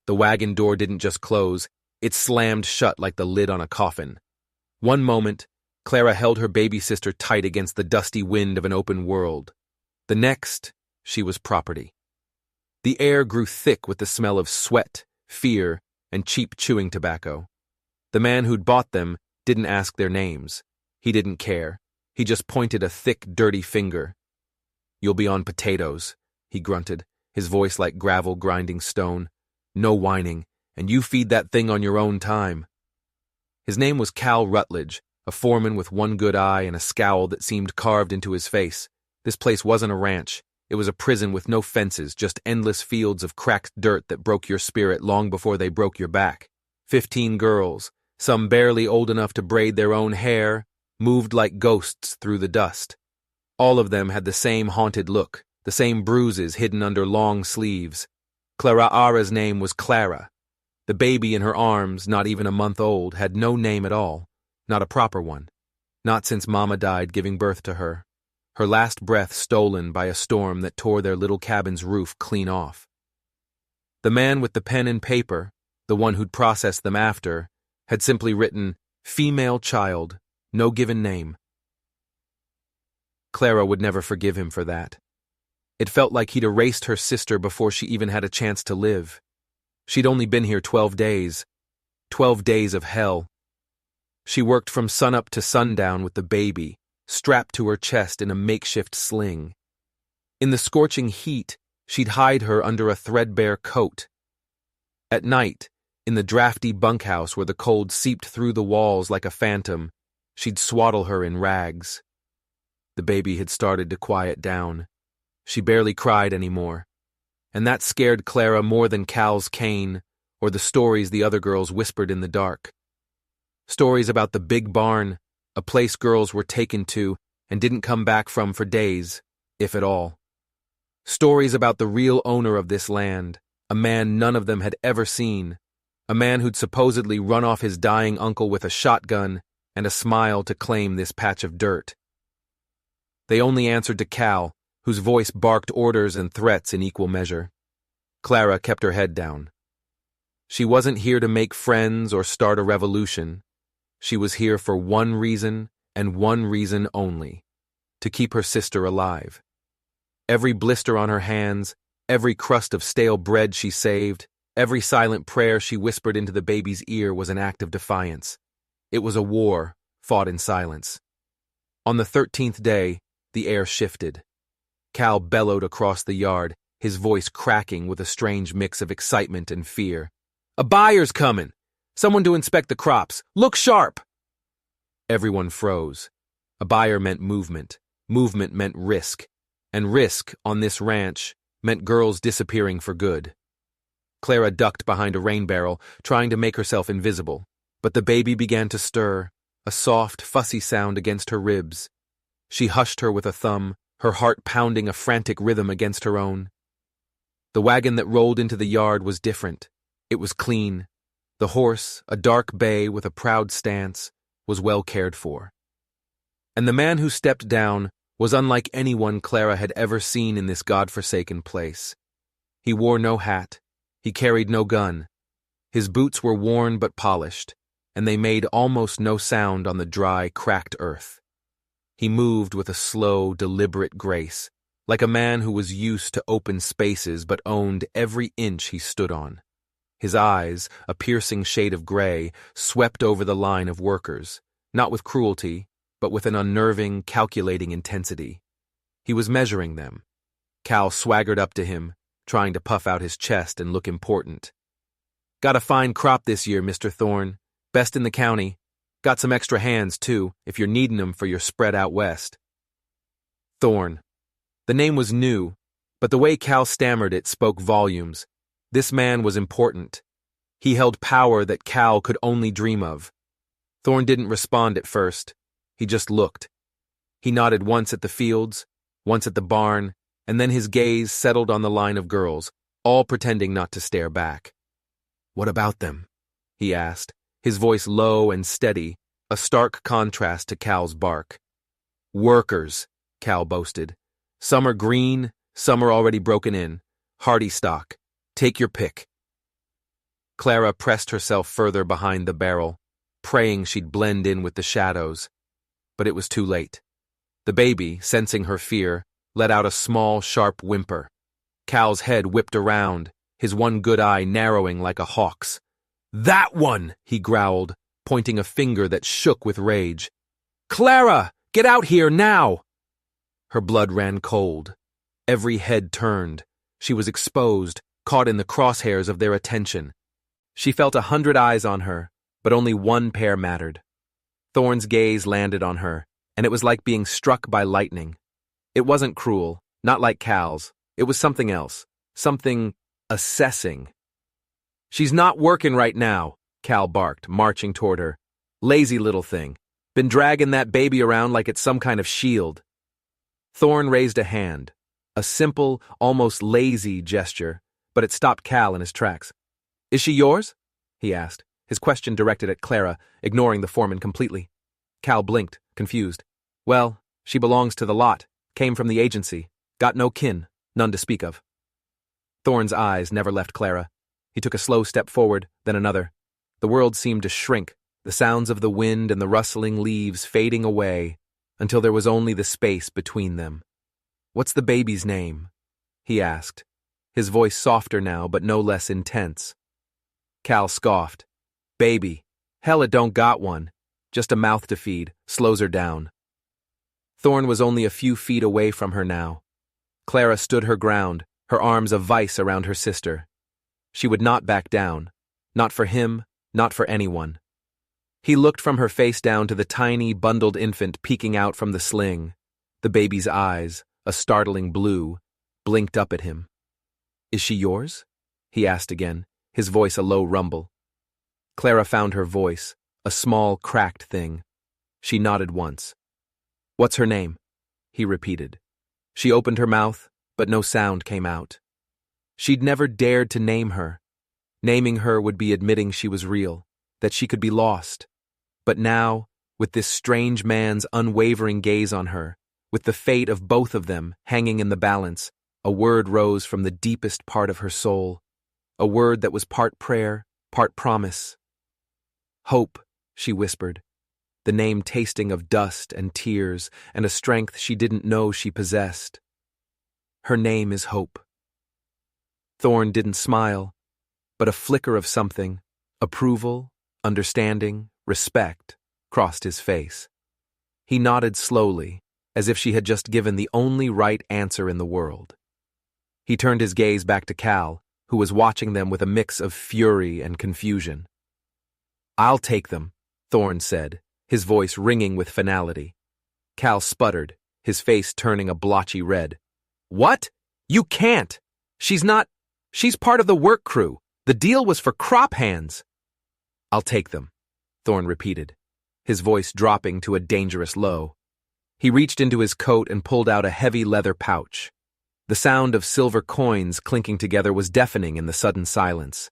The wagon door didn't just close, it slammed shut like the lid on a coffin. One moment, Clara held her baby sister tight against the dusty wind of an open world. The next, she was property. The air grew thick with the smell of sweat, fear, and cheap chewing tobacco. The man who'd bought them didn't ask their names. He didn't care. He just pointed a thick, dirty finger. "You'll be on potatoes," he grunted, his voice like gravel grinding stone. "No whining, and you feed that thing on your own time." His name was Cal Rutledge, a foreman with one good eye and a scowl that seemed carved into his face. This place wasn't a ranch. It was a prison with no fences, just endless fields of cracked dirt that broke your spirit long before they broke your back. 15 girls, some barely old enough to braid their own hair, moved like ghosts through the dust. All of them had the same haunted look, the same bruises hidden under long sleeves. Clara'ara's name was Clara. The baby in her arms, not even a month old, had no name at all, not a proper one. Not since Mama died giving birth to her. Her last breath stolen by a storm that tore their little cabin's roof clean off. The man with the pen and paper, the one who'd processed them after, had simply written, "Female child, no given name." Clara would never forgive him for that. It felt like he'd erased her sister before she even had a chance to live. She'd only been here 12 days. 12 days of hell. She worked from sunup to sundown with the baby, strapped to her chest in a makeshift sling. In the scorching heat, she'd hide her under a threadbare coat. At night, in the drafty bunkhouse where the cold seeped through the walls like a phantom, she'd swaddle her in rags. The baby had started to quiet down. She barely cried anymore. And that scared Clara more than Cal's cane or the stories the other girls whispered in the dark. Stories about the big barn, a place girls were taken to and didn't come back from for days, if at all. Stories about the real owner of this land, a man none of them had ever seen, a man who'd supposedly run off his dying uncle with a shotgun and a smile to claim this patch of dirt. They only answered to Cal, whose voice barked orders and threats in equal measure. Clara kept her head down. She wasn't here to make friends or start a revolution. She was here for one reason and one reason only: to keep her sister alive. Every blister on her hands, every crust of stale bread she saved, every silent prayer she whispered into the baby's ear was an act of defiance. It was a war fought in silence. On the 13th day, the air shifted. Cal bellowed across the yard, his voice cracking with a strange mix of excitement and fear. "A buyer's coming! Someone to inspect the crops! Look sharp!" Everyone froze. A buyer meant movement. Movement meant risk. And risk, on this ranch, meant girls disappearing for good. Clara ducked behind a rain barrel, trying to make herself invisible. But the baby began to stir, a soft, fussy sound against her ribs. She hushed her with a thumb, her heart pounding a frantic rhythm against her own. The wagon that rolled into the yard was different. It was clean. The horse, a dark bay with a proud stance, was well cared for. And the man who stepped down was unlike anyone Clara had ever seen in this godforsaken place. He wore no hat. He carried no gun. His boots were worn but polished, and they made almost no sound on the dry, cracked earth. He moved with a slow, deliberate grace, like a man who was used to open spaces but owned every inch he stood on. His eyes, a piercing shade of gray, swept over the line of workers, not with cruelty, but with an unnerving, calculating intensity. He was measuring them. Cal swaggered up to him, trying to puff out his chest and look important. "Got a fine crop this year, Mr. Thorne. Best in the county. Got some extra hands, too, if you're needing them for your spread out west." Thorne. The name was new, but the way Cal stammered it spoke volumes. This man was important. He held power that Cal could only dream of. Thorne didn't respond at first. He just looked. He nodded once at the fields, once at the barn, and then his gaze settled on the line of girls, all pretending not to stare back. "What about them?" he asked, his voice low and steady, a stark contrast to Cal's bark. "Workers," Cal boasted. "Some are green, some are already broken in. Hardy stock. Take your pick." Clara pressed herself further behind the barrel, praying she'd blend in with the shadows. But it was too late. The baby, sensing her fear, let out a small, sharp whimper. Cal's head whipped around, his one good eye narrowing like a hawk's. "That one!" he growled, pointing a finger that shook with rage. "Clara! Get out here now!" Her blood ran cold. Every head turned. She was exposed, caught in the crosshairs of their attention. She felt 100 eyes on her, but only one pair mattered. Thorn's gaze landed on her, and it was like being struck by lightning. It wasn't cruel, not like Cal's. It was something else, something assessing. "She's not working right now," Cal barked, marching toward her. "Lazy little thing. Been dragging that baby around like it's some kind of shield." Thorn raised a hand, a simple, almost lazy gesture, but it stopped Cal in his tracks. "Is she yours?" he asked, his question directed at Clara, ignoring the foreman completely. Cal blinked, confused. "Well, she belongs to the lot, came from the agency, got no kin, none to speak of." Thorn's eyes never left Clara. He took a slow step forward, then another. The world seemed to shrink, the sounds of the wind and the rustling leaves fading away, until there was only the space between them. "What's the baby's name?" he asked, his voice softer now but no less intense. Cal scoffed. "Baby. Hell, it don't got one. Just a mouth to feed, slows her down." Thorn was only a few feet away from her now. Clara stood her ground, her arms a vice around her sister. She would not back down. Not for him, not for anyone. He looked from her face down to the tiny, bundled infant peeking out from the sling. The baby's eyes, a startling blue, blinked up at him. "Is she yours?" he asked again, his voice a low rumble. Clara found her voice, a small, cracked thing. She nodded once. "What's her name?" he repeated. She opened her mouth, but no sound came out. She'd never dared to name her. Naming her would be admitting she was real, that she could be lost. But now, with this strange man's unwavering gaze on her, with the fate of both of them hanging in the balance, a word rose from the deepest part of her soul, a word that was part prayer, part promise. "Hope," she whispered, the name tasting of dust and tears and a strength she didn't know she possessed. "Her name is Hope." Thorn didn't smile, but a flicker of something, approval, understanding, respect, crossed his face. He nodded slowly, as if she had just given the only right answer in the world. He turned his gaze back to Cal, who was watching them with a mix of fury and confusion. "I'll take them," Thorn said, his voice ringing with finality. Cal sputtered, his face turning a blotchy red. "What? You can't! She's part of the work crew. The deal was for crop hands." "I'll take them," Thorn repeated, his voice dropping to a dangerous low. He reached into his coat and pulled out a heavy leather pouch. The sound of silver coins clinking together was deafening in the sudden silence.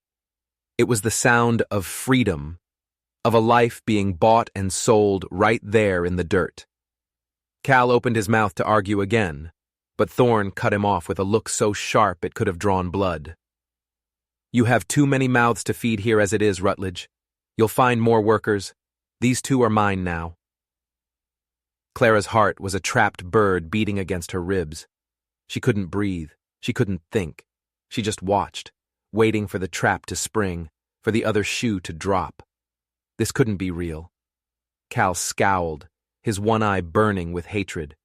It was the sound of freedom, of a life being bought and sold right there in the dirt. Cal opened his mouth to argue again, but Thorn cut him off with a look so sharp it could have drawn blood. "You have too many mouths to feed here as it is, Rutledge. You'll find more workers. These two are mine now." Clara's heart was a trapped bird beating against her ribs. She couldn't breathe. She couldn't think. She just watched, waiting for the trap to spring, for the other shoe to drop. This couldn't be real. Cal scowled, his one eye burning with hatred.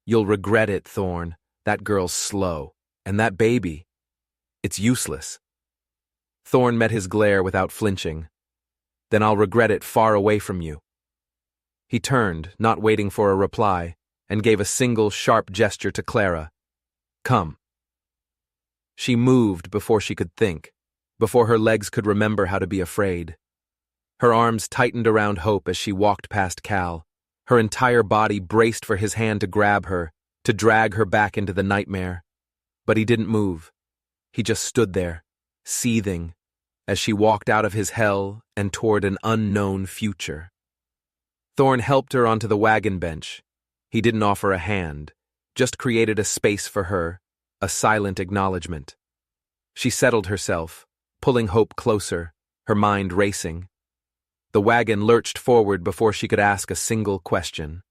"You'll regret it, Thorn. That girl's slow. And that baby, it's useless." Thorn met his glare without flinching. "Then I'll regret it far away from you." He turned, not waiting for a reply, and gave a single sharp gesture to Clara. "Come." She moved before she could think, before her legs could remember how to be afraid. Her arms tightened around Hope as she walked past Cal. Her entire body braced for his hand to grab her, to drag her back into the nightmare. But he didn't move. He just stood there, seething, as she walked out of his hell and toward an unknown future. Thorn helped her onto the wagon bench. He didn't offer a hand, just created a space for her, a silent acknowledgement. She settled herself, pulling Hope closer, her mind racing. The wagon lurched forward before she could ask a single question.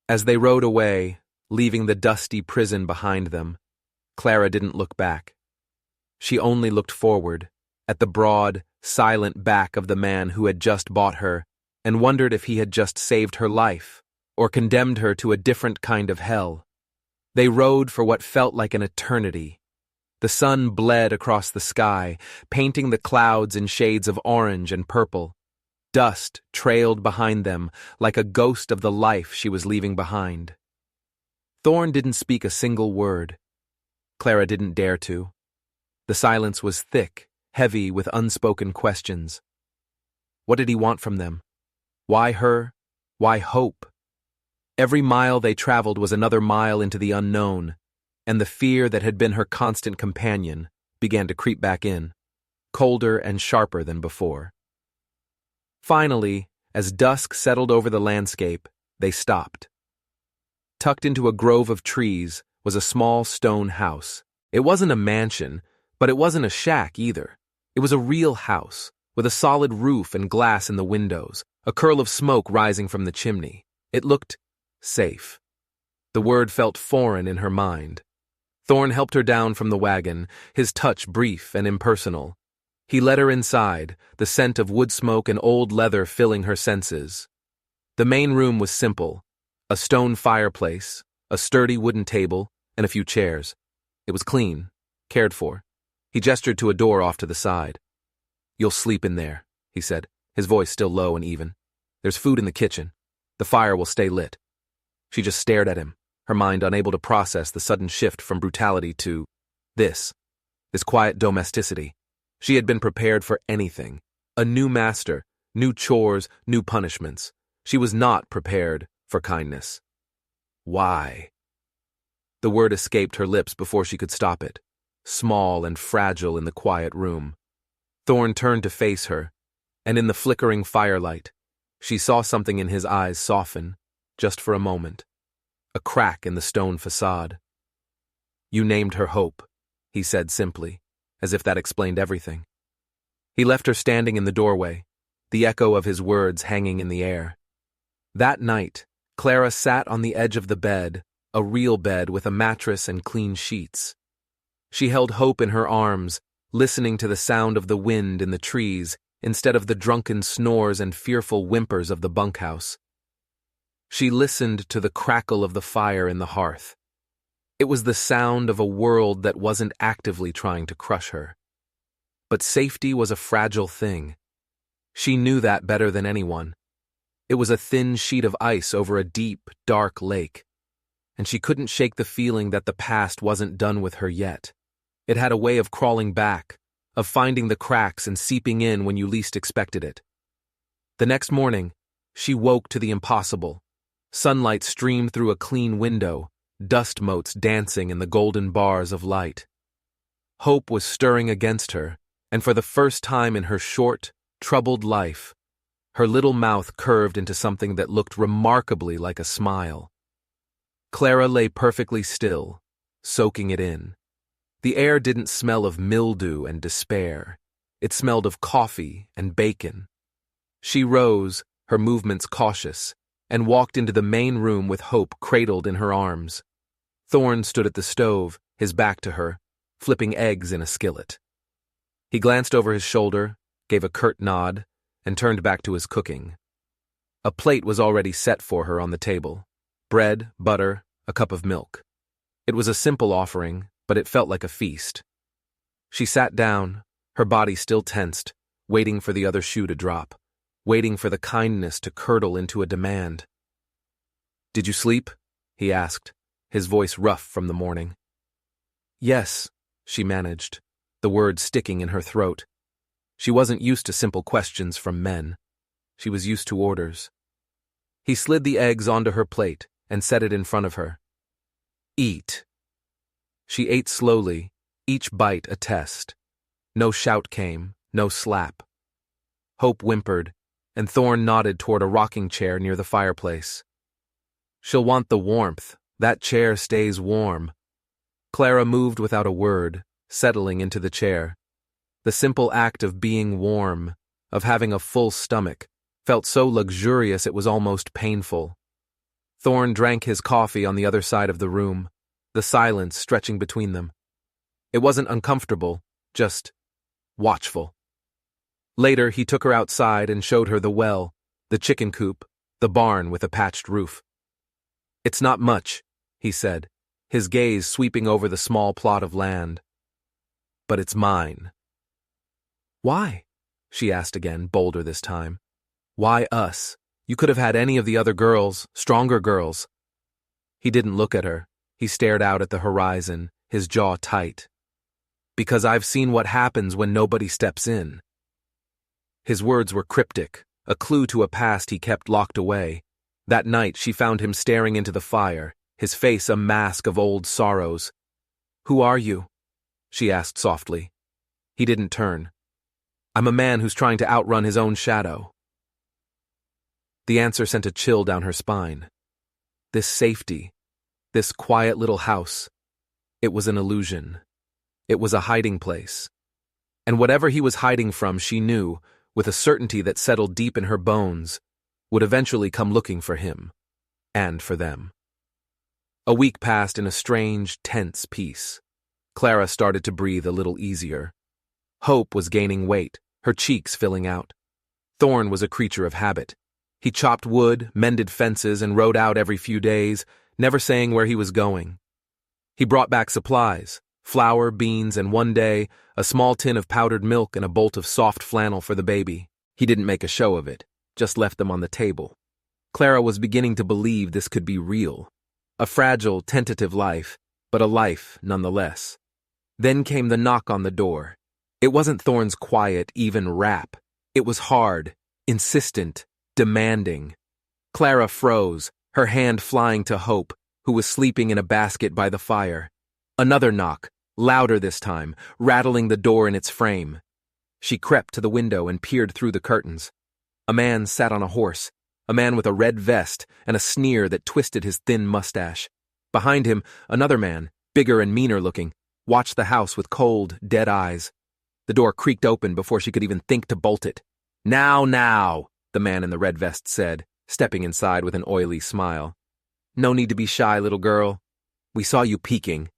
As they rode away, leaving the dusty prison behind them, Clara didn't look back. She only looked forward, at the broad, silent back of the man who had just bought her, and wondered if he had just saved her life, or condemned her to a different kind of hell. They rode for what felt like an eternity. The sun bled across the sky, painting the clouds in shades of orange and purple. Dust trailed behind them like a ghost of the life she was leaving behind. Thorn didn't speak a single word. Clara didn't dare to. The silence was thick, heavy with unspoken questions. What did he want from them? Why her? Why Hope? Every mile they traveled was another mile into the unknown, and the fear that had been her constant companion began to creep back in, colder and sharper than before. Finally, as dusk settled over the landscape, they stopped. Tucked into a grove of trees was a small stone house. It wasn't a mansion, but it wasn't a shack either. It was a real house, with a solid roof and glass in the windows, a curl of smoke rising from the chimney. It looked safe. The word felt foreign in her mind. Thorn helped her down from the wagon, his touch brief and impersonal. He led her inside, the scent of wood smoke and old leather filling her senses. The main room was simple: a stone fireplace, a sturdy wooden table, and a few chairs. It was clean, cared for. He gestured to a door off to the side. "You'll sleep in there," he said, his voice still low and even. "There's food in the kitchen. The fire will stay lit." She just stared at him, her mind unable to process the sudden shift from brutality to this quiet domesticity. She had been prepared for anything. A new master, new chores, new punishments. She was not prepared for kindness. Why? The word escaped her lips before she could stop it, small and fragile in the quiet room. Thorn turned to face her, and in the flickering firelight, she saw something in his eyes soften, just for a moment. A crack in the stone facade. "You named her Hope," he said simply, as if that explained everything. He left her standing in the doorway, the echo of his words hanging in the air. That night, Clara sat on the edge of the bed, a real bed with a mattress and clean sheets. She held Hope in her arms, listening to the sound of the wind in the trees instead of the drunken snores and fearful whimpers of the bunkhouse. She listened to the crackle of the fire in the hearth. It was the sound of a world that wasn't actively trying to crush her. But safety was a fragile thing. She knew that better than anyone. It was a thin sheet of ice over a deep, dark lake, and she couldn't shake the feeling that the past wasn't done with her yet. It had a way of crawling back, of finding the cracks and seeping in when you least expected it. The next morning, she woke to the impossible. Sunlight streamed through a clean window, dust motes dancing in the golden bars of light. Hope was stirring against her, and for the first time in her short, troubled life, her little mouth curved into something that looked remarkably like a smile. Clara lay perfectly still, soaking it in. The air didn't smell of mildew and despair. It smelled of coffee and bacon. She rose, her movements cautious, and walked into the main room with Hope cradled in her arms. Thorn stood at the stove, his back to her, flipping eggs in a skillet. He glanced over his shoulder, gave a curt nod, and turned back to his cooking. A plate was already set for her on the table: bread, butter, a cup of milk. It was a simple offering, but it felt like a feast. She sat down, her body still tensed, waiting for the other shoe to drop, waiting for the kindness to curdle into a demand. "Did you sleep?" he asked, his voice rough from the morning. "Yes," she managed, the words sticking in her throat. She wasn't used to simple questions from men. She was used to orders. He slid the eggs onto her plate and set it in front of her. "Eat." She ate slowly, each bite a test. No shout came, no slap. Hope whimpered, and Thorn nodded toward a rocking chair near the fireplace. "She'll want the warmth. That chair stays warm." Clara moved without a word, settling into the chair. The simple act of being warm, of having a full stomach, felt so luxurious it was almost painful. Thorn drank his coffee on the other side of the room, the silence stretching between them. It wasn't uncomfortable, just watchful. Later, he took her outside and showed her the well, the chicken coop, the barn with a patched roof. "It's not much," he said, his gaze sweeping over the small plot of land. "But it's mine." "Why?" she asked again, bolder this time. "Why us? You could have had any of the other girls, stronger girls." He didn't look at her. He stared out at the horizon, his jaw tight. "Because I've seen what happens when nobody steps in." His words were cryptic, a clue to a past he kept locked away. That night she found him staring into the fire, his face a mask of old sorrows. "Who are you?" she asked softly. He didn't turn. "I'm a man who's trying to outrun his own shadow." The answer sent a chill down her spine. This safety, this quiet little house, it was an illusion. It was a hiding place. And whatever he was hiding from, she knew, with a certainty that settled deep in her bones, would eventually come looking for him, and for them. A week passed in a strange, tense peace. Clara started to breathe a little easier. Hope was gaining weight, her cheeks filling out. Thorn was a creature of habit. He chopped wood, mended fences, and rode out every few days, never saying where he was going. He brought back supplies, flour, beans, and one day, a small tin of powdered milk and a bolt of soft flannel for the baby. He didn't make a show of it, just left them on the table. Clara was beginning to believe this could be real. A fragile, tentative life, but a life nonetheless. Then came the knock on the door. It wasn't Thorn's quiet, even rap. It was hard, insistent, demanding. Clara froze, her hand flying to Hope, who was sleeping in a basket by the fire. Another knock, louder this time, rattling the door in its frame. She crept to the window and peered through the curtains. A man sat on a horse, a man with a red vest and a sneer that twisted his thin mustache. Behind him, another man, bigger and meaner looking, watched the house with cold, dead eyes. The door creaked open before she could even think to bolt it. Now, the man in the red vest said, stepping inside with an oily smile. "No need to be shy, little girl. We saw you peeking."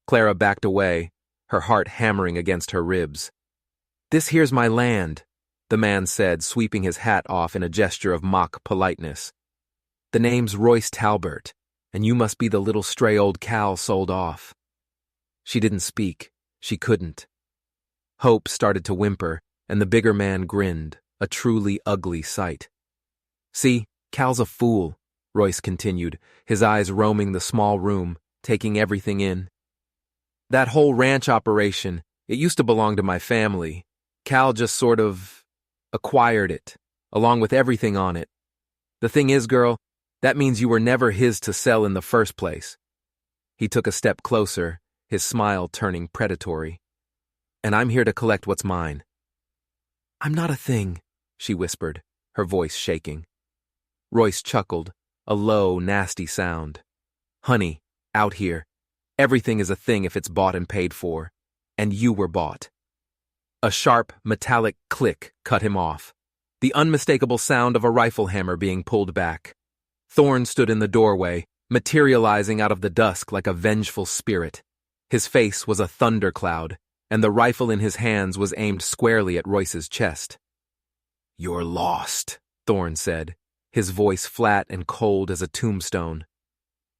Clara backed away, her heart hammering against her ribs. "This here's my land," the man said, sweeping his hat off in a gesture of mock politeness. "The name's Royce Talbert, and you must be the little stray old Cal sold off." She didn't speak. She couldn't. Hope started to whimper, and the bigger man grinned, a truly ugly sight. "See, Cal's a fool," Royce continued, his eyes roaming the small room, taking everything in. "That whole ranch operation, it used to belong to my family. Cal just sort of acquired it, along with everything on it. The thing is, girl, that means you were never his to sell in the first place." He took a step closer, his smile turning predatory. "And I'm here to collect what's mine." "I'm not a thing," she whispered, her voice shaking. Royce chuckled, a low, nasty sound. "Honey, out here, everything is a thing if it's bought and paid for. And you were bought." A sharp, metallic click cut him off, the unmistakable sound of a rifle hammer being pulled back. Thorn stood in the doorway, materializing out of the dusk like a vengeful spirit. His face was a thundercloud, and the rifle in his hands was aimed squarely at Royce's chest. "You're lost," Thorn said, his voice flat and cold as a tombstone.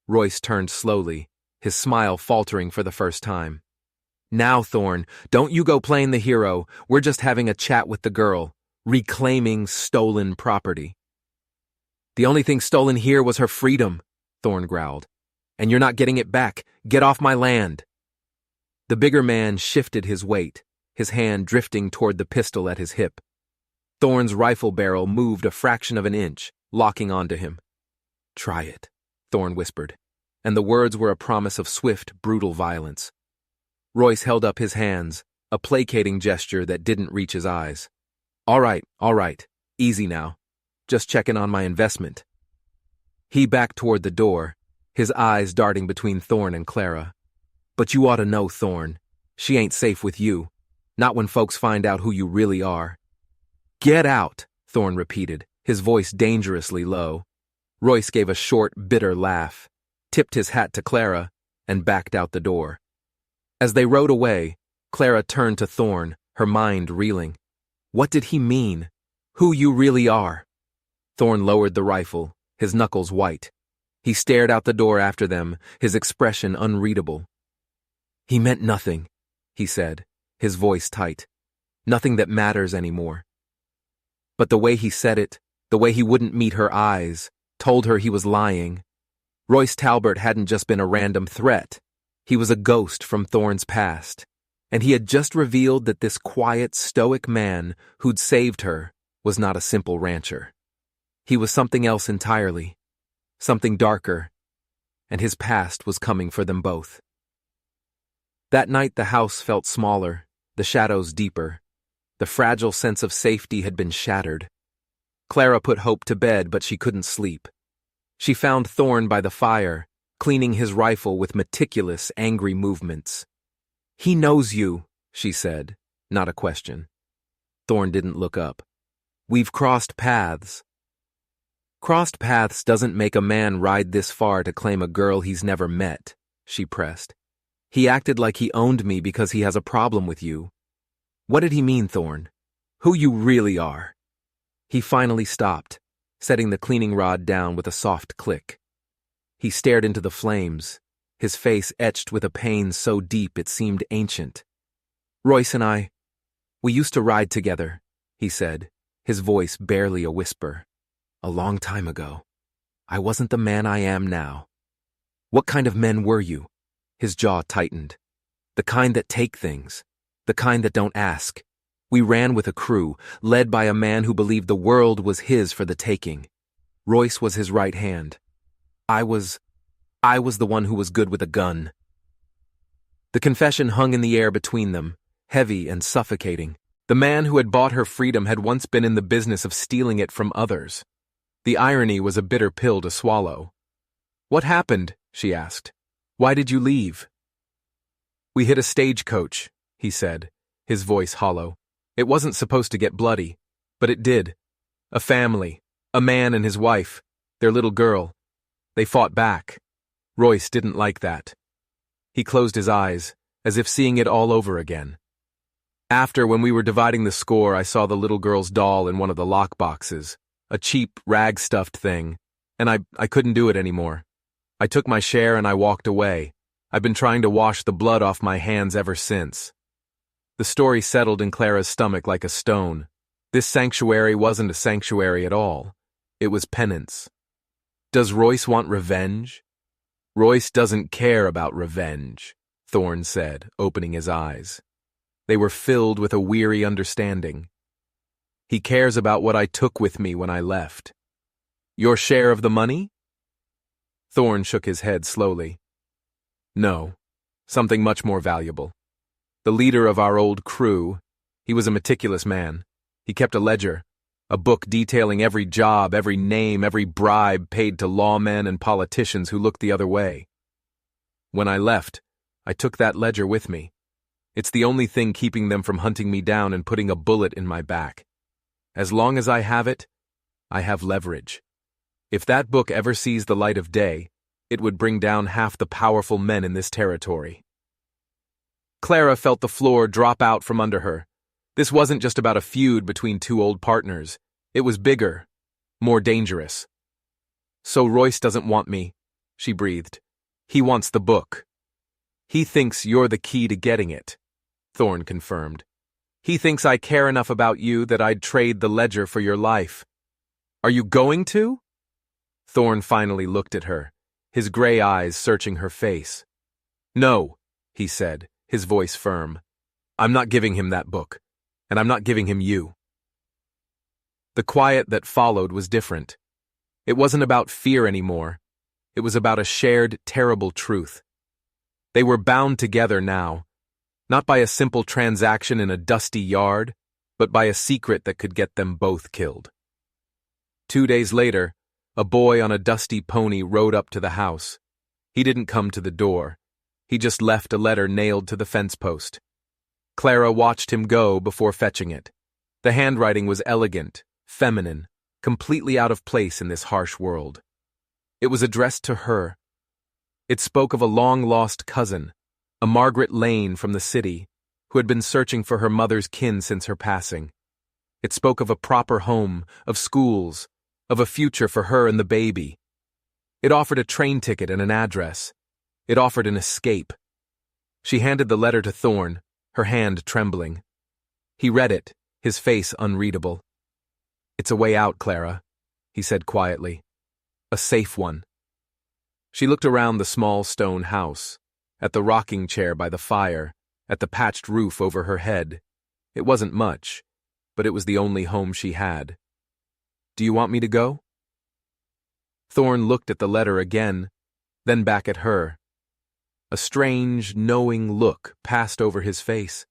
Royce turned slowly, his smile faltering for the first time. "Now, Thorn, don't you go playing the hero. We're just having a chat with the girl, reclaiming stolen property." "The only thing stolen here was her freedom," Thorn growled. "And you're not getting it back. Get off my land." The bigger man shifted his weight, his hand drifting toward the pistol at his hip. Thorn's rifle barrel moved a fraction of an inch, locking onto him. "Try it," Thorn whispered, and the words were a promise of swift, brutal violence. Royce held up his hands, a placating gesture that didn't reach his eyes. All right, easy now. Just checking on my investment." He backed toward the door, his eyes darting between Thorn and Clara. "But you ought to know, Thorn. She ain't safe with you. Not when folks find out who you really are. Get out, Thorne repeated, his voice dangerously low. Royce gave a short, bitter laugh, tipped his hat to Clara, and backed out the door. As they rode away, Clara turned to Thorne, her mind reeling. What did he mean? Who you really are? Thorne lowered the rifle, his knuckles white. He stared out the door after them, his expression unreadable. He meant nothing, he said, his voice tight. Nothing that matters anymore. But the way he said it, the way he wouldn't meet her eyes, told her he was lying. Royce Talbert hadn't just been a random threat. He was a ghost from Thorne's past. And he had just revealed that this quiet, stoic man who'd saved her was not a simple rancher. He was something else entirely, something darker, and his past was coming for them both. That night the house felt smaller, the shadows deeper. The fragile sense of safety had been shattered. Clara put Hope to bed, but she couldn't sleep. She found Thorne by the fire, cleaning his rifle with meticulous, angry movements. He knows you, she said, not a question. Thorne didn't look up. We've crossed paths. Crossed paths doesn't make a man ride this far to claim a girl he's never met, she pressed. He acted like he owned me because he has a problem with you. What did he mean, Thorne? Who you really are? He finally stopped, setting the cleaning rod down with a soft click. He stared into the flames, his face etched with a pain so deep it seemed ancient. Royce and we used to ride together, he said, his voice barely a whisper. A long time ago. I wasn't the man I am now. What kind of men were you? His jaw tightened. The kind that take things. The kind that don't ask. We ran with a crew, led by a man who believed the world was his for the taking. Royce was his right hand. I was the one who was good with a gun. The confession hung in the air between them, heavy and suffocating. The man who had bought her freedom had once been in the business of stealing it from others. The irony was a bitter pill to swallow. What happened? She asked. Why did you leave? We hit a stagecoach, he said, his voice hollow. It wasn't supposed to get bloody, but it did. A family, a man and his wife, their little girl. They fought back. Royce didn't like that. He closed his eyes, as if seeing it all over again. After, when we were dividing the score, I saw the little girl's doll in one of the lockboxes, a cheap, rag-stuffed thing, and I couldn't do it anymore. I took my share and I walked away. I've been trying to wash the blood off my hands ever since. The story settled in Clara's stomach like a stone. This sanctuary wasn't a sanctuary at all. It was penance. Does Royce want revenge? Royce doesn't care about revenge, Thorne said, opening his eyes. They were filled with a weary understanding. He cares about what I took with me when I left. Your share of the money? Thorne shook his head slowly. No, something much more valuable. The leader of our old crew, he was a meticulous man. He kept a ledger, a book detailing every job, every name, every bribe paid to lawmen and politicians who looked the other way. When I left, I took that ledger with me. It's the only thing keeping them from hunting me down and putting a bullet in my back. As long as I have it, I have leverage. If that book ever sees the light of day, it would bring down half the powerful men in this territory. Clara felt the floor drop out from under her. This wasn't just about a feud between two old partners. It was bigger, more dangerous. So Royce doesn't want me, she breathed. He wants the book. He thinks you're the key to getting it, Thorne confirmed. He thinks I care enough about you that I'd trade the ledger for your life. Are you going to? Thorne finally looked at her, his gray eyes searching her face. No, he said, his voice firm. I'm not giving him that book, and I'm not giving him you. The quiet that followed was different. It wasn't about fear anymore. It was about a shared, terrible truth. They were bound together now, not by a simple transaction in a dusty yard, but by a secret that could get them both killed. 2 days later, a boy on a dusty pony rode up to the house. He didn't come to the door. He just left a letter nailed to the fence post. Clara watched him go before fetching it. The handwriting was elegant, feminine, completely out of place in this harsh world. It was addressed to her. It spoke of a long-lost cousin, a Margaret Lane from the city, who had been searching for her mother's kin since her passing. It spoke of a proper home, of schools, of a future for her and the baby. It offered a train ticket and an address. It offered an escape. She handed the letter to Thorn, her hand trembling. He read it, his face unreadable. "It's a way out, Clara," he said quietly. "A safe one." She looked around the small stone house, at the rocking chair by the fire, at the patched roof over her head. It wasn't much, but it was the only home she had. "Do you want me to go?" Thorn looked at the letter again, then back at her. A strange, knowing look passed over his face.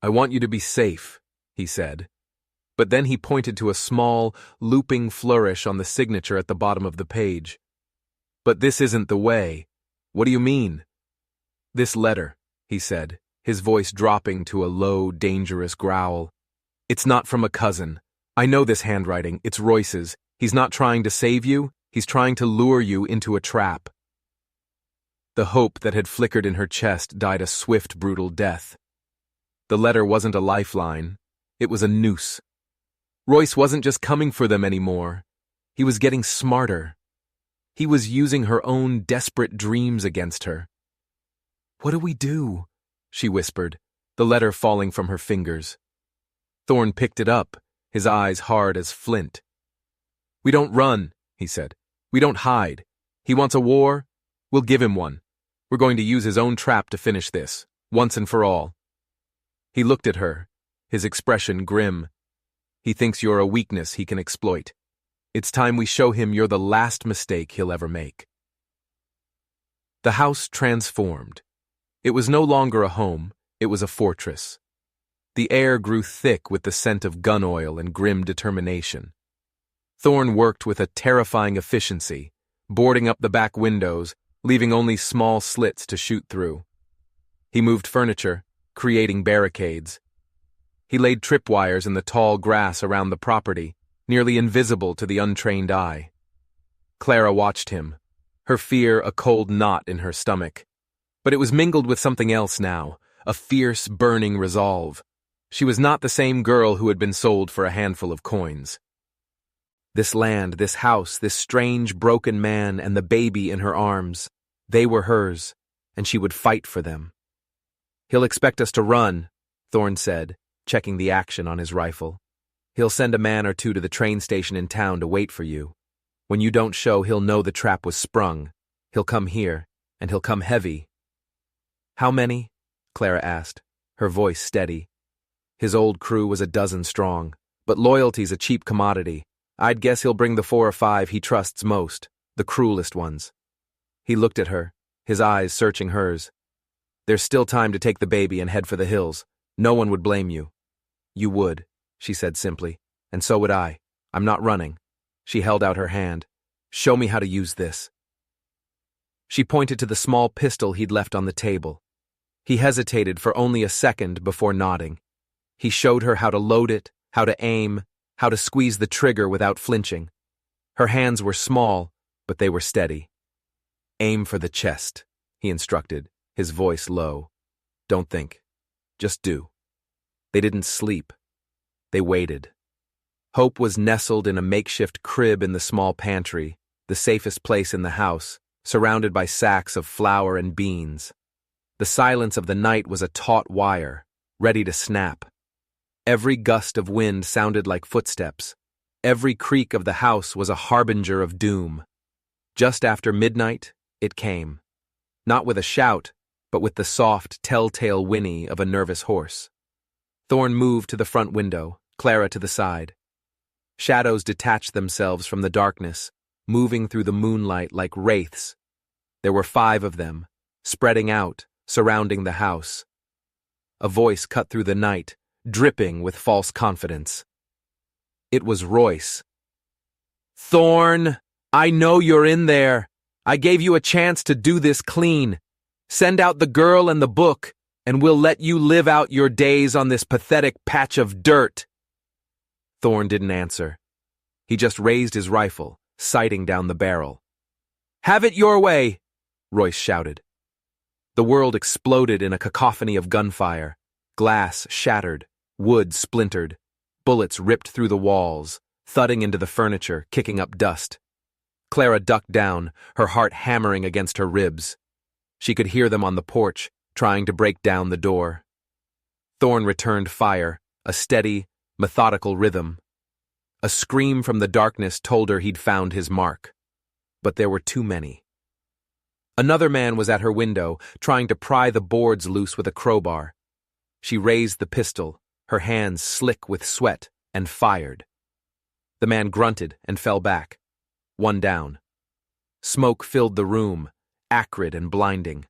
"I want you to be safe," he said. But then he pointed to a small, looping flourish on the signature at the bottom of the page. "But this isn't the way. What do you mean?" "This letter," he said, his voice dropping to a low, dangerous growl. "It's not from a cousin. I know this handwriting. It's Royce's. He's not trying to save you. He's trying to lure you into a trap." The hope that had flickered in her chest died a swift, brutal death. The letter wasn't a lifeline. It was a noose. Royce wasn't just coming for them anymore. He was getting smarter. He was using her own desperate dreams against her. "What do we do?" she whispered, the letter falling from her fingers. Thorn picked it up, his eyes hard as flint. "We don't run," he said. "We don't hide. He wants a war? We'll give him one. We're going to use his own trap to finish this, once and for all." He looked at her, his expression grim. "He thinks you're a weakness he can exploit. It's time we show him you're the last mistake he'll ever make." The house transformed. It was no longer a home, it was a fortress. The air grew thick with the scent of gun oil and grim determination. Thorn worked with a terrifying efficiency, boarding up the back windows, leaving only small slits to shoot through. He moved furniture, creating barricades. He laid tripwires in the tall grass around the property, nearly invisible to the untrained eye. Clara watched him, her fear a cold knot in her stomach. But it was mingled with something else now, a fierce, burning resolve. She was not the same girl who had been sold for a handful of coins. This land, this house, this strange, broken man and the baby in her arms, they were hers, and she would fight for them. "He'll expect us to run," Thorn said, checking the action on his rifle. "He'll send a man or two to the train station in town to wait for you. When you don't show, he'll know the trap was sprung. He'll come here, and he'll come heavy." "How many?" Clara asked, her voice steady. "His old crew was a dozen strong, but loyalty's a cheap commodity. I'd guess he'll bring the 4 or 5 he trusts most, the cruelest ones." He looked at her, his eyes searching hers. "There's still time to take the baby and head for the hills. No one would blame you." "You would," she said simply, "and so would I. I'm not running." She held out her hand. "Show me how to use this." She pointed to the small pistol he'd left on the table. He hesitated for only a second before nodding. He showed her how to load it, how to aim, how to squeeze the trigger without flinching. Her hands were small, but they were steady. "Aim for the chest," he instructed, his voice low. "Don't think. Just do." They didn't sleep. They waited. Hope was nestled in a makeshift crib in the small pantry, the safest place in the house, surrounded by sacks of flour and beans. The silence of the night was a taut wire, ready to snap. Every gust of wind sounded like footsteps. Every creak of the house was a harbinger of doom. Just after midnight, it came. Not with a shout, but with the soft, telltale whinny of a nervous horse. Thorn moved to the front window, Clara to the side. Shadows detached themselves from the darkness, moving through the moonlight like wraiths. There were 5 of them, spreading out, surrounding the house. A voice cut through the night, dripping with false confidence. It was Royce. "Thorn, I know you're in there. I gave you a chance to do this clean. Send out the girl and the book, and we'll let you live out your days on this pathetic patch of dirt." Thorne didn't answer. He just raised his rifle, sighting down the barrel. "Have it your way," Royce shouted. The world exploded in a cacophony of gunfire. Glass shattered, wood splintered, bullets ripped through the walls, thudding into the furniture, kicking up dust. Clara ducked down, her heart hammering against her ribs. She could hear them on the porch, trying to break down the door. Thorne returned fire, a steady, methodical rhythm. A scream from the darkness told her he'd found his mark. But there were too many. Another man was at her window, trying to pry the boards loose with a crowbar. She raised the pistol, her hands slick with sweat, and fired. The man grunted and fell back. One down. Smoke filled the room, acrid and blinding.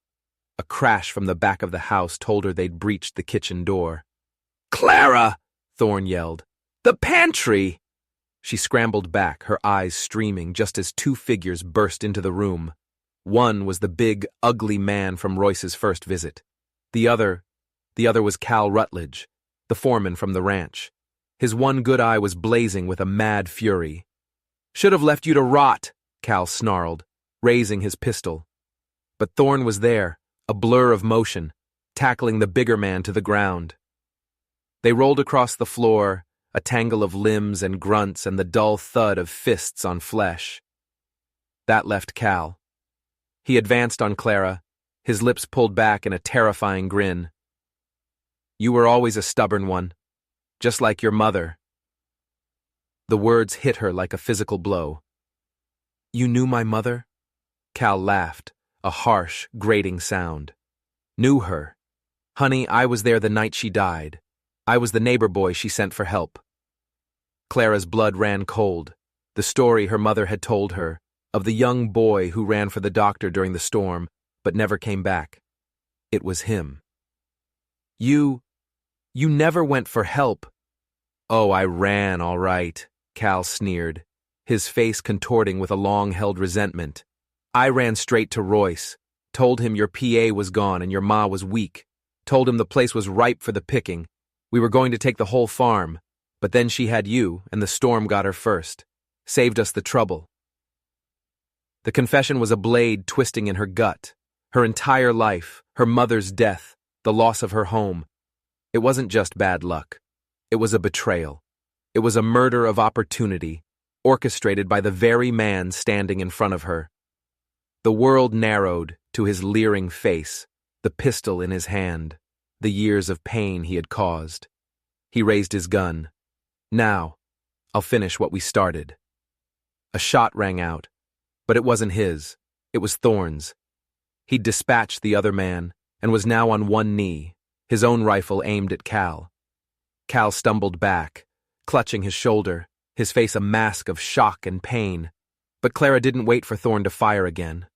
A crash from the back of the house told her they'd breached the kitchen door. "Clara!" Thorne yelled. "The pantry!" She scrambled back, her eyes streaming, just as two figures burst into the room. One was the big, ugly man from Royce's first visit. The other was Cal Rutledge, the foreman from the ranch. His one good eye was blazing with a mad fury. "Should have left you to rot," Cal snarled, raising his pistol. But Thorne was there, a blur of motion, tackling the bigger man to the ground. They rolled across the floor, a tangle of limbs and grunts and the dull thud of fists on flesh. That left Cal. He advanced on Clara, his lips pulled back in a terrifying grin. "You were always a stubborn one, just like your mother." The words hit her like a physical blow. "You knew my mother?" Cal laughed, a harsh, grating sound. "Knew her. Honey, I was there the night she died. I was the neighbor boy she sent for help." Clara's blood ran cold, the story her mother had told her, of the young boy who ran for the doctor during the storm, but never came back. It was him. You never went for help." "Oh, I ran, all right," Cal sneered, his face contorting with a long-held resentment. "I ran straight to Royce, told him your PA was gone and your ma was weak, told him the place was ripe for the picking. We were going to take the whole farm, but then she had you, and the storm got her first. Saved us the trouble." The confession was a blade twisting in her gut. Her entire life, her mother's death, the loss of her home. It wasn't just bad luck. It was a betrayal. It was a murder of opportunity, orchestrated by the very man standing in front of her. The world narrowed to his leering face, the pistol in his hand, the years of pain he had caused. He raised his gun. "Now, I'll finish what we started." A shot rang out, but it wasn't his. It was Thorne's. He'd dispatched the other man and was now on one knee, his own rifle aimed at Cal. Cal stumbled back, clutching his shoulder, his face a mask of shock and pain. But Clara didn't wait for Thorne to fire again.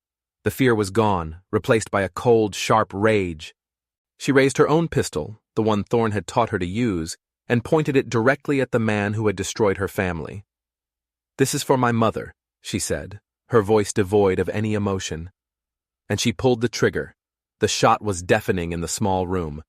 The fear was gone, replaced by a cold, sharp rage. She raised her own pistol, the one Thorne had taught her to use, and pointed it directly at the man who had destroyed her family. "This is for my mother," she said, her voice devoid of any emotion. And she pulled the trigger. The shot was deafening in the small room.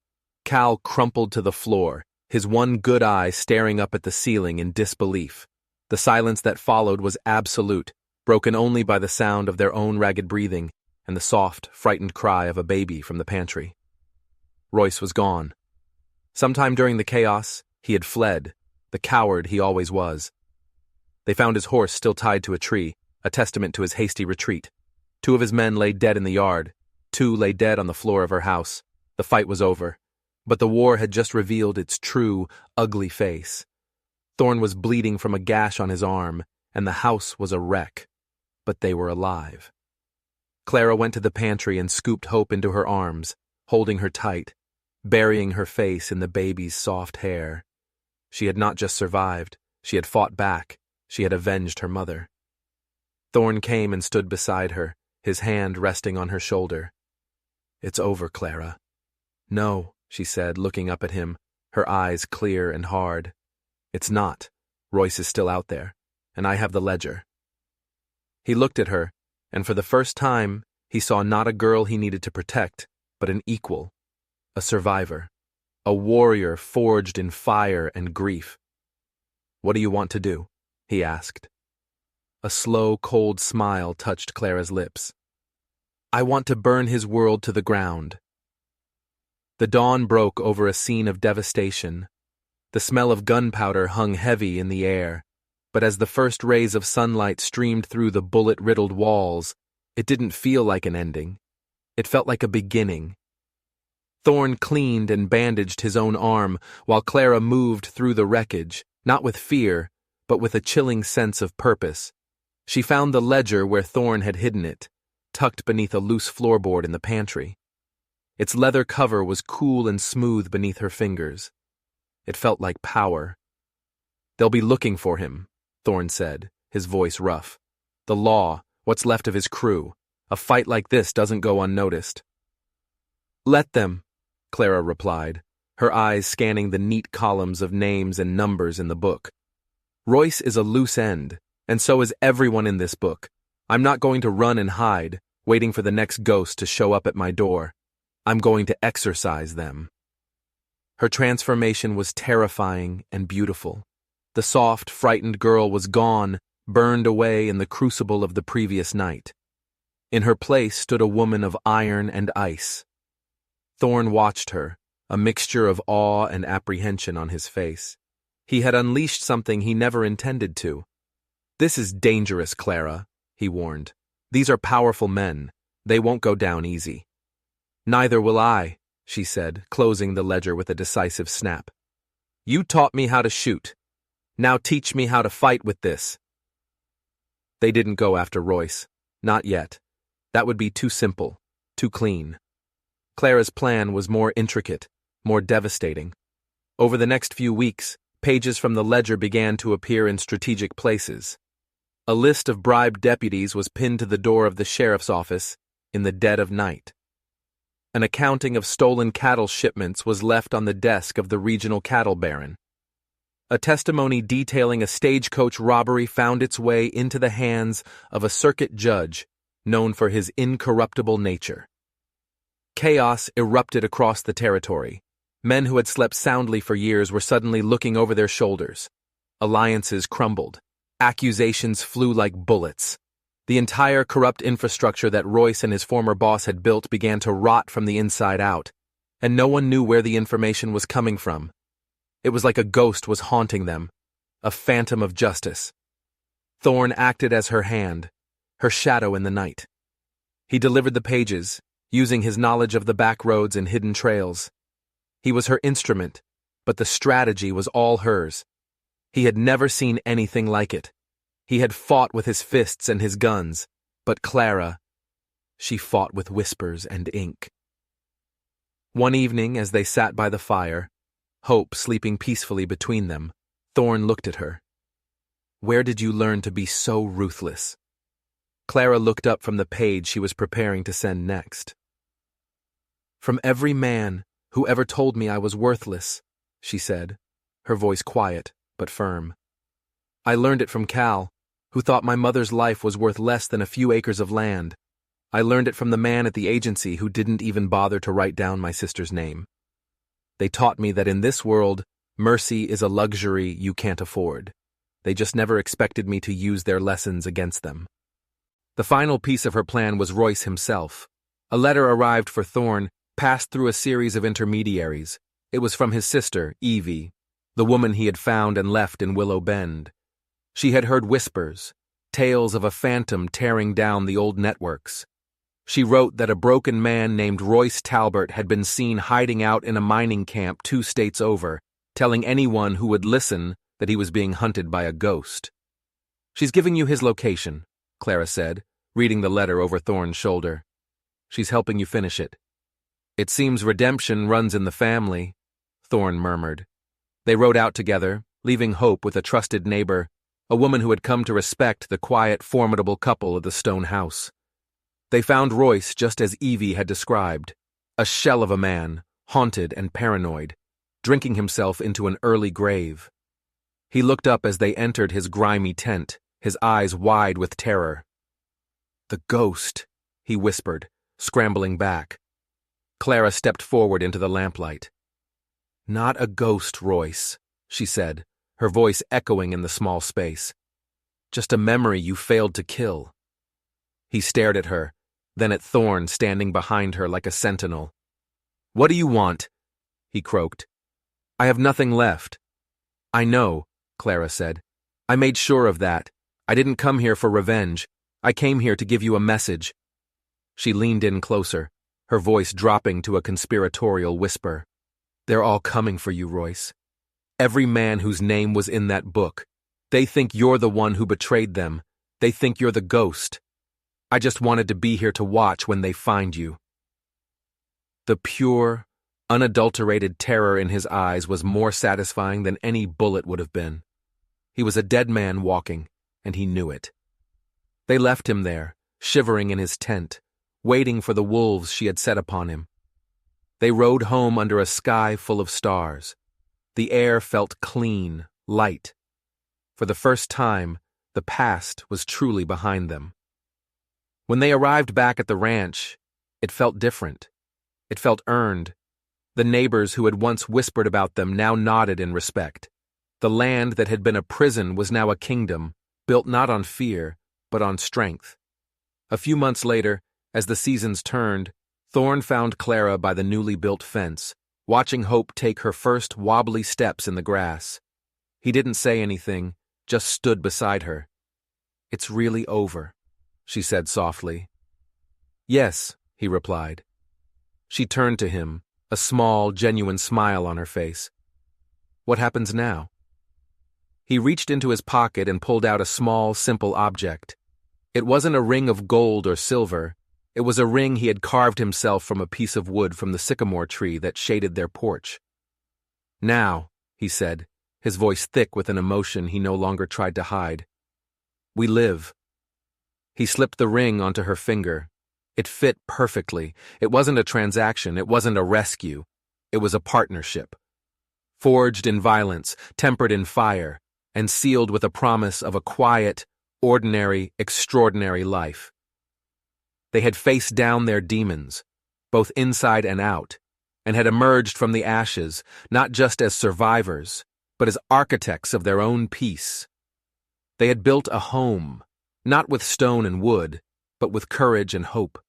Cal crumpled to the floor, his one good eye staring up at the ceiling in disbelief. The silence that followed was absolute, broken only by the sound of their own ragged breathing and the soft, frightened cry of a baby from the pantry. Royce was gone. Sometime during the chaos, he had fled, the coward he always was. They found his horse still tied to a tree, a testament to his hasty retreat. 2 of his men lay dead in the yard. 2 lay dead on the floor of her house. The fight was over, but the war had just revealed its true, ugly face. Thorne was bleeding from a gash on his arm, and the house was a wreck. But they were alive. Clara went to the pantry and scooped Hope into her arms, holding her tight, burying her face in the baby's soft hair. She had not just survived, she had fought back, she had avenged her mother. Thorne came and stood beside her, his hand resting on her shoulder. "It's over, Clara." "No," she said, looking up at him, her eyes clear and hard. "It's not. Royce is still out there, and I have the ledger." He looked at her, and for the first time, he saw not a girl he needed to protect, but an equal. a survivor, a warrior forged in fire and grief. "What do you want to do?" he asked. A slow, cold smile touched Clara's lips. "I want to burn his world to the ground." The dawn broke over a scene of devastation. The smell of gunpowder hung heavy in the air, but as the first rays of sunlight streamed through the bullet-riddled walls, it didn't feel like an ending. It felt like a beginning. Thorn cleaned and bandaged his own arm while Clara moved through the wreckage, not with fear, but with a chilling sense of purpose. She found the ledger where Thorn had hidden it, tucked beneath a loose floorboard in the pantry. Its leather cover was cool and smooth beneath her fingers. It felt like power. "They'll be looking for him," Thorn said, his voice rough. "The law, what's left of his crew. A fight like this doesn't go unnoticed." "Let them," Clara replied, her eyes scanning the neat columns of names and numbers in the book. "Royce is a loose end, and so is everyone in this book. I'm not going to run and hide, waiting for the next ghost to show up at my door. I'm going to exorcise them." Her transformation was terrifying and beautiful. The soft, frightened girl was gone, burned away in the crucible of the previous night. In her place stood a woman of iron and ice. Thorn watched her, a mixture of awe and apprehension on his face. He had unleashed something he never intended to. "This is dangerous, Clara," he warned. "These are powerful men. They won't go down easy." "Neither will I," she said, closing the ledger with a decisive snap. "You taught me how to shoot. Now teach me how to fight with this." They didn't go after Royce. Not yet. That would be too simple, too clean. Clara's plan was more intricate, more devastating. Over the next few weeks, pages from the ledger began to appear in strategic places. A list of bribed deputies was pinned to the door of the sheriff's office in the dead of night. An accounting of stolen cattle shipments was left on the desk of the regional cattle baron. A testimony detailing a stagecoach robbery found its way into the hands of a circuit judge known for his incorruptible nature. Chaos erupted across the territory. Men who had slept soundly for years were suddenly looking over their shoulders. Alliances crumbled. Accusations flew like bullets. The entire corrupt infrastructure that Royce and his former boss had built began to rot from the inside out, and no one knew where the information was coming from. It was like a ghost was haunting them, a phantom of justice. Thorn acted as her hand, her shadow in the night. He delivered the pages, using his knowledge of the back roads and hidden trails. He was her instrument, but the strategy was all hers. He had never seen anything like it. He had fought with his fists and his guns, but Clara, she fought with whispers and ink. One evening, as they sat by the fire, Hope sleeping peacefully between them, Thorn looked at her. "Where did you learn to be so ruthless?" Clara looked up from the page she was preparing to send next. "From every man who ever told me I was worthless," she said, her voice quiet but firm. "I learned it from Cal, who thought my mother's life was worth less than a few acres of land. I learned it from the man at the agency who didn't even bother to write down my sister's name. They taught me that in this world, mercy is a luxury you can't afford. They just never expected me to use their lessons against them." The final piece of her plan was Royce himself. A letter arrived for Thorn, passed through a series of intermediaries. It was from his sister, Evie, the woman he had found and left in Willow Bend. She had heard whispers, tales of a phantom tearing down the old networks. She wrote that a broken man named Royce Talbert had been seen hiding out in a mining camp 2 states over, telling anyone who would listen that he was being hunted by a ghost. "She's giving you his location," Clara said, reading the letter over Thorn's shoulder. "She's helping you finish it." "It seems redemption runs in the family," Thorn murmured. They rode out together, leaving Hope with a trusted neighbor, a woman who had come to respect the quiet, formidable couple of the stone house. They found Royce just as Evie had described, a shell of a man, haunted and paranoid, drinking himself into an early grave. He looked up as they entered his grimy tent, his eyes wide with terror. "The ghost," he whispered, scrambling back. Clara stepped forward into the lamplight. "Not a ghost, Royce," she said, her voice echoing in the small space. "Just a memory you failed to kill." He stared at her, then at Thorn standing behind her like a sentinel. "What do you want?" he croaked. "I have nothing left." "I know," Clara said. "I made sure of that. I didn't come here for revenge. I came here to give you a message." She leaned in closer, her voice dropping to a conspiratorial whisper. "They're all coming for you, Royce. Every man whose name was in that book. They think you're the one who betrayed them. They think you're the ghost. I just wanted to be here to watch when they find you." The pure, unadulterated terror in his eyes was more satisfying than any bullet would have been. He was a dead man walking, and he knew it. They left him there, shivering in his tent, waiting for the wolves she had set upon him. They rode home under a sky full of stars. The air felt clean, light. For the first time, the past was truly behind them. When they arrived back at the ranch, it felt different. It felt earned. The neighbors who had once whispered about them now nodded in respect. The land that had been a prison was now a kingdom, built not on fear, but on strength. A few months later, as the seasons turned, Thorn found Clara by the newly built fence, watching Hope take her first wobbly steps in the grass. He didn't say anything, just stood beside her. "It's really over," she said softly. "Yes," he replied. She turned to him, a small, genuine smile on her face. "What happens now?" He reached into his pocket and pulled out a small, simple object. It wasn't a ring of gold or silver. It was a ring he had carved himself from a piece of wood from the sycamore tree that shaded their porch. "Now," he said, his voice thick with an emotion he no longer tried to hide, "we live." He slipped the ring onto her finger. It fit perfectly. It wasn't a transaction. It wasn't a rescue. It was a partnership. Forged in violence, tempered in fire, and sealed with a promise of a quiet, ordinary, extraordinary life. They had faced down their demons, both inside and out, and had emerged from the ashes, not just as survivors, but as architects of their own peace. They had built a home, not with stone and wood, but with courage and hope.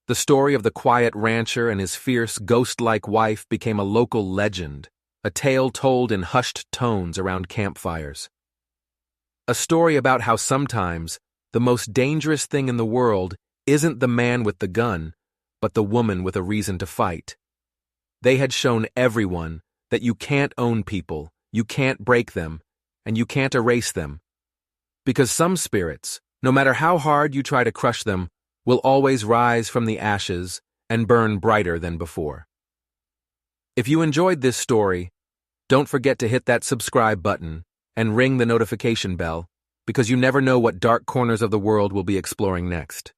The story of the quiet rancher and his fierce, ghost-like wife became a local legend, a tale told in hushed tones around campfires. A story about how sometimes the most dangerous thing in the world isn't the man with the gun, but the woman with a reason to fight. They had shown everyone that you can't own people, you can't break them, and you can't erase them. Because some spirits, no matter how hard you try to crush them, will always rise from the ashes and burn brighter than before. If you enjoyed this story, don't forget to hit that subscribe button and ring the notification bell, because you never know what dark corners of the world we'll be exploring next.